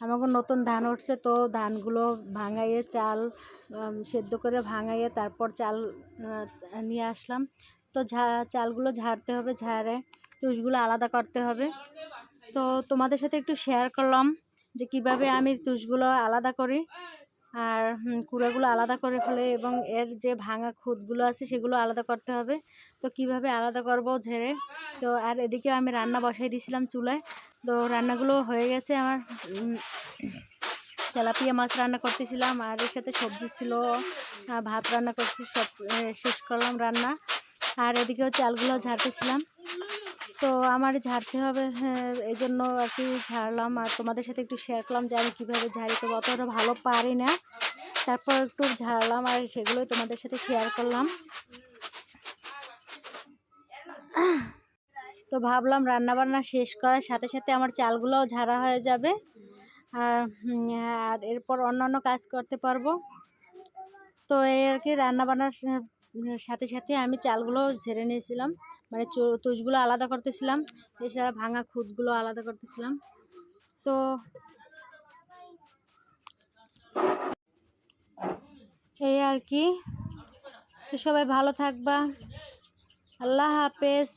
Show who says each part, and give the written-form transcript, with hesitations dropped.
Speaker 1: আমাকে নতুন ধান উঠছে, তো ধানগুলো ভাঙাইয়ে চাল সেদ্ধ করে ভাঙাইয়ে তারপর চাল নিয়ে আসলাম। তো চালগুলো ঝাড়তে হবে, ঝাড়ে তুষগুলো আলাদা করতে হবে। তো তোমাদের সাথে একটু শেয়ার করলাম যে কিভাবে আমি তুষগুলো আলাদা করি আর কুড়াগুলো আলাদা করে ফেলে, এবং এর যে ভাঙা খুঁতগুলো আছে সেগুলো আলাদা করতে হবে। তো কিভাবে আলাদা করব ঝেড়ে। তো আর এদিকে আমি রান্না বসাই দিয়েছিলাম চুলায়। তো রান্নাগুলো হয়ে গেছে আমার। তেলাপিয়া মাছ রান্না করতেছিলাম, আর এর সাথে সবজি ছিল, ভাত রান্না করছি, সব শেষ করলাম রান্না। আর এদিকেও চালগুলো ঝাড়তেছিলাম। তো আমার ঝাড়তে হবে, এই জন্য আর কি ঝাড়লাম, আর তোমাদের সাথে একটু শেয়ার করলাম যে আমি কীভাবে ঝাড়ি। তো অতটা ভালো পারি না, তারপর একটু ঝাড়লাম আর সেগুলোই তোমাদের সাথে শেয়ার করলাম। তো ভাবলাম রান্নাবান্না শেষ করার সাথে সাথে আমার চালগুলোও ঝাড়া হয়ে যাবে, আর এরপর অন্যান্য কাজ করতে পারবো। তো এই আর কি রান্নাবান্নার সাথে সাথে আমি চালগুলো ঝেড়ে নিয়েছিলাম, মানে তুষগুলো আলাদা করতেছিলাম, এছাড়া ভাঙা খুঁতগুলো আলাদা করতেছিলাম। তো এই আর কি। তো সবাই ভালো থাকবা, আল্লাহ হাফেজ।